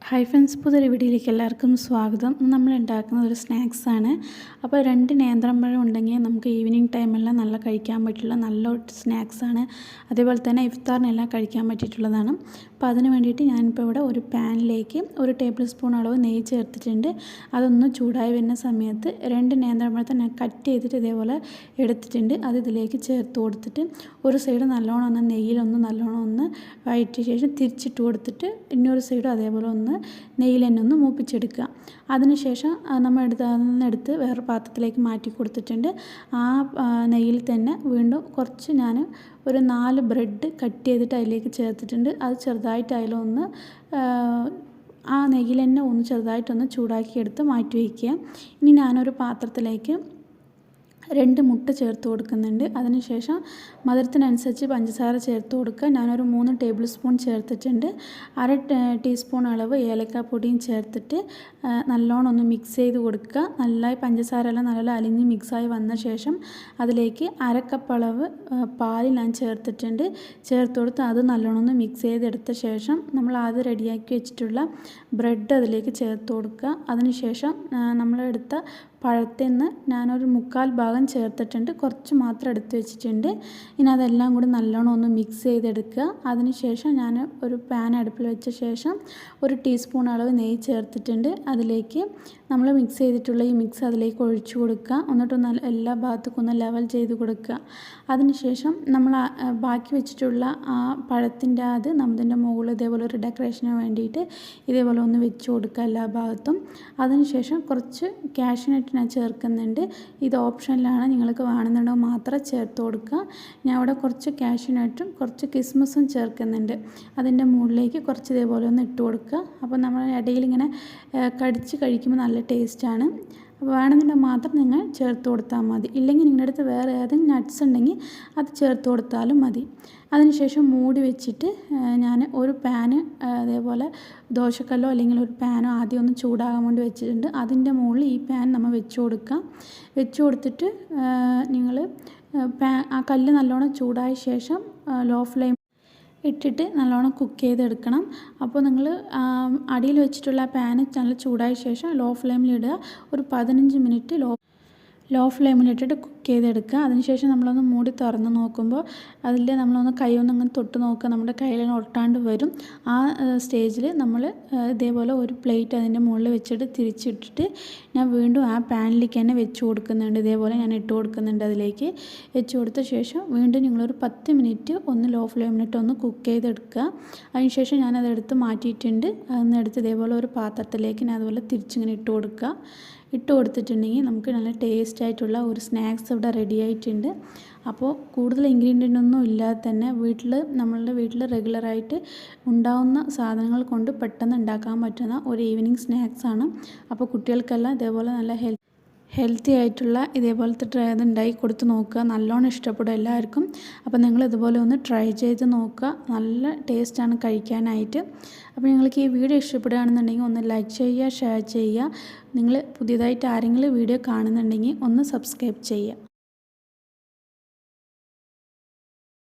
Hi friends, പുതിയൊരു വീഡിയോയിലേക്ക് എല്ലാവർക്കും സ്വാഗതം. നമ്മൾ ഉണ്ടാക്കുന്നത് ഒരു സ്നാക്സാണ്. അപ്പോൾ 2 നേന്ത്രപ്പഴം ഉണ്ടെങ്കിൽ നമുക്ക് ഈവനിങ് ടൈമെല്ലാം നല്ല കഴിക്കാൻ പറ്റുള്ള നല്ലൊരു സ്നാക്സാണ്. അതേപോലെ തന്നെ ഇഫ്താറിനെല്ലാം കഴിക്കാൻ പറ്റിയിട്ടുള്ളതാണ്. അപ്പോൾ അതിന് വേണ്ടിയിട്ട് ഞാനിപ്പോൾ ഇവിടെ ഒരു പാനിലേക്ക് 1 ടേബിൾ സ്പൂൺ അളവ് നെയ്യ് ചേർത്തിട്ടുണ്ട്. അതൊന്ന് ചൂടായി വരുന്ന സമയത്ത് 2 നേന്ത്രപ്പഴത്തെ ഞാൻ കട്ട് ചെയ്തിട്ട് ഇതേപോലെ എടുത്തിട്ടുണ്ട്. അത് ഇതിലേക്ക് ചേർത്ത് കൊടുത്തിട്ട് ഒരു സൈഡ് നല്ലോണം ഒന്ന് നെയ്യിലൊന്ന് നല്ലോണം ഒന്ന് വഴറ്റിയ ശേഷം തിരിച്ചിട്ട് കൊടുത്തിട്ട് ഇന്നൊരു സൈഡും അതേപോലെ ഒന്ന് നെയ്യിൽ തന്നെ ഒന്ന് മൂപ്പിച്ചെടുക്കുക. അതിനുശേഷം നമ്മൾ എടുത്ത് വേറെ പാത്രത്തിലേക്ക് മാറ്റി കൊടുത്തിട്ടുണ്ട്. ആ നെയ്യിൽ തന്നെ വീണ്ടും കുറച്ച് ഞാൻ ഒരു 4 ബ്രെഡ് കട്ട് ചെയ്തിട്ട് അതിലേക്ക് ചേർത്തിട്ടുണ്ട്. അത് ചെറുതായിട്ട് അതിലൊന്ന് ആ നെയ്യിൽ തന്നെ ഒന്ന് ചെറുതായിട്ടൊന്ന് ചൂടാക്കിയെടുത്ത് മാറ്റി വയ്ക്കുക. ഇനി ഞാനൊരു പാത്രത്തിലേക്ക് 2 മുട്ട ചേർത്ത് കൊടുക്കുന്നുണ്ട്. അതിനുശേഷം മധുരത്തിനനുസരിച്ച് പഞ്ചസാര ചേർത്ത് കൊടുക്കുക. ഞാനൊരു 3 ടേബിൾ സ്പൂൺ ചേർത്തിട്ടുണ്ട്. 1/2 ടീസ്പൂൺ അളവ് ഏലക്കാപ്പൊടിയും ചേർത്തിട്ട് നല്ലോണം ഒന്ന് മിക്സ് ചെയ്ത് കൊടുക്കുക. നല്ലതായി പഞ്ചസാര എല്ലാം നല്ല അലിഞ്ഞ് മിക്സായി വന്ന ശേഷം അതിലേക്ക് 1/2 കപ്പ് അളവ് പാൽ ഞാൻ ചേർത്തിട്ടുണ്ട്. ചേർത്ത് കൊടുത്ത് അത് നല്ലോണം ഒന്ന് മിക്സ് ചെയ്തെടുത്ത ശേഷം നമ്മൾ ആദ്യം റെഡിയാക്കി വെച്ചിട്ടുള്ള ബ്രെഡ് അതിലേക്ക് ചേർത്ത് കൊടുക്കുക. അതിനുശേഷം നമ്മളെടുത്ത പഴത്തിൽ നിന്ന് ഞാനൊരു 1/4 ഭാഗം ചേർത്തിട്ടുണ്ട്. കുറച്ച് മാത്രം എടുത്ത് വെച്ചിട്ടുണ്ട്. ഇനി അതെല്ലാം കൂടി നല്ലോണം ഒന്ന് മിക്സ് ചെയ്തെടുക്കുക. അതിനുശേഷം ഞാൻ ഒരു പാൻ അടുപ്പിൽ വെച്ച ശേഷം 1 ടീസ്പൂൺ അളവ് നെയ്യ് ചേർത്തിട്ടുണ്ട്. അതിലേക്ക് നമ്മൾ മിക്സ് ചെയ്തിട്ടുള്ള ഈ മിക്സ് അതിലേക്ക് ഒഴിച്ചു കൊടുക്കുക. എന്നിട്ടൊന്ന് എല്ലാ ഭാഗത്തേക്കും ഒന്ന് ലെവൽ ചെയ്ത് കൊടുക്കുക. അതിനുശേഷം നമ്മൾ ബാക്കി വെച്ചിട്ടുള്ള ആ പഴത്തിൻ്റെ അത് നമ്മതിൻ്റെ മുകളിൽ ഇതേപോലെ ഒരു ഡെക്കറേഷന് വേണ്ടിയിട്ട് ഇതേപോലെ ഒന്ന് വെച്ച് കൊടുക്കുക എല്ലാ ഭാഗത്തും. അതിനുശേഷം കുറച്ച് കാഷ്യൂനട്ട് ഞാൻ ചേർക്കുന്നുണ്ട്. ഇത് ഓപ്ഷനിലാണ്, നിങ്ങൾക്ക് വേണമെന്നുണ്ടെങ്കിൽ മാത്രം ചേർത്ത് കൊടുക്കുക. ഞാൻ ഇവിടെ കുറച്ച് കാഷ്യൂനട്ടും കുറച്ച് കിസ്മസും ചേർക്കുന്നുണ്ട്. അതിൻ്റെ മുകളിലേക്ക് കുറച്ച് ഇതേപോലെ ഒന്ന് ഇട്ട് കൊടുക്കുക. അപ്പോൾ നമ്മൾ ഇടയിൽ ഇങ്ങനെ കടിച്ച് കഴിക്കുമ്പോൾ നല്ല ടേസ്റ്റാണ്. അപ്പോൾ വേണമെന്നുണ്ടെങ്കിൽ മാത്രം നിങ്ങൾ ചേർത്ത് കൊടുത്താൽ മതി. ഇല്ലെങ്കിൽ നിങ്ങളുടെ അടുത്ത് വേറെ ഏതെങ്കിലും നട്ട്സ് ഉണ്ടെങ്കിൽ അത് ചേർത്ത് കൊടുത്താലും മതി. അതിനുശേഷം മൂടി വെച്ചിട്ട് ഞാൻ ഒരു പാന് അതേപോലെ ദോശക്കല്ലോ അല്ലെങ്കിൽ ഒരു പാനോ ആദ്യം ഒന്ന് ചൂടാകാൻ വേണ്ടി വെച്ചിട്ടുണ്ട്. അതിൻ്റെ മുകളിൽ ഈ പാൻ നമ്മൾ വെച്ച് കൊടുക്കുക. വെച്ച് കൊടുത്തിട്ട് നിങ്ങൾ ആ കല്ല് നല്ലോണം ചൂടായ ശേഷം ലോ ഫ്ലെയിം ഇട്ടിട്ട് നല്ലോണം കുക്ക് ചെയ്തെടുക്കണം. അപ്പോൾ നിങ്ങൾ അടിയിൽ വെച്ചിട്ടുള്ള പാന് നല്ല ചൂടായ ശേഷം ലോ ഫ്ലെയിമിലിടുക. ഒരു 15 മിനിറ്റ് ലോ ഫ്ലെയിമിലിട്ടിട്ട് കുക്ക് ചെയ്തെടുക്കുക. അതിനുശേഷം നമ്മളൊന്ന് മൂടി തുറന്ന് നോക്കുമ്പോൾ അതിൽ നമ്മളൊന്ന് കൈയൊന്നങ്ങനെ തൊട്ട് നോക്കുക. നമ്മുടെ കയ്യിൽ ഒട്ടാണ്ട് വരും. ആ സ്റ്റേജിൽ നമ്മൾ ഇതേപോലെ ഒരു പ്ലേറ്റ് അതിൻ്റെ മുകളിൽ വെച്ചിട്ട് തിരിച്ചിട്ടിട്ട് ഞാൻ വീണ്ടും ആ പാനിലേക്ക് തന്നെ വെച്ച് കൊടുക്കുന്നുണ്ട്. ഇതേപോലെ ഞാൻ ഇട്ട് കൊടുക്കുന്നുണ്ട്. അതിലേക്ക് വെച്ച് കൊടുത്ത ശേഷം വീണ്ടും നിങ്ങളൊരു 10 മിനിറ്റ് ഒന്ന് ലോ ഫ്ലെയിമിലിട്ട് ഒന്ന് കുക്ക് ചെയ്തെടുക്കുക. അതിനുശേഷം ഞാനതെടുത്ത് മാറ്റിയിട്ടുണ്ട്. അതെടുത്ത് ഇതേപോലെ ഒരു പാത്രത്തിലേക്ക് ഞാൻ അതുപോലെ തിരിച്ചിങ്ങനെ ഇട്ട് കൊടുക്കുക. ഇട്ട് കൊടുത്തിട്ടുണ്ടെങ്കിൽ നമുക്ക് നല്ല ടേസ്റ്റ് ആയിട്ടുള്ള ഒരു സ്നാക്സ് ഇവിടെ റെഡി ആയിട്ടുണ്ട്. അപ്പോൾ കൂടുതൽ ഇൻഗ്രീഡിയൻ്റ് ഒന്നും ഇല്ലാതെ തന്നെ നമ്മളുടെ വീട്ടിൽ റെഗുലറായിട്ട് ഉണ്ടാവുന്ന സാധനങ്ങൾ കൊണ്ട് പെട്ടെന്ന് ഉണ്ടാക്കാൻ പറ്റുന്ന ഒരു ഈവനിങ് സ്നാക്സാണ്. അപ്പോൾ കുട്ടികൾക്കെല്ലാം ഇതേപോലെ നല്ല ഹെൽത്തി ആയിട്ടുള്ള ഇതേപോലത്തെ ഇത് ഉണ്ടാക്കി കൊടുത്ത് നോക്കുക. നല്ലോണം ഇഷ്ടപ്പെടും എല്ലാവർക്കും. അപ്പോൾ നിങ്ങൾ ഇതുപോലെ ഒന്ന് ട്രൈ ചെയ്ത് നോക്കുക. നല്ല ടേസ്റ്റാണ് കഴിക്കാനായിട്ട്. അപ്പോൾ നിങ്ങൾക്ക് ഈ വീഡിയോ ഇഷ്ടപ്പെടുകയാണെന്നുണ്ടെങ്കിൽ ഒന്ന് ലൈക്ക് ചെയ്യുക, ഷെയർ ചെയ്യുക. നിങ്ങൾ പുതിയതായിട്ട് ആരെങ്കിലും വീഡിയോ കാണുന്നുണ്ടെങ്കിൽ ഒന്ന് സബ്സ്ക്രൈബ് ചെയ്യുക.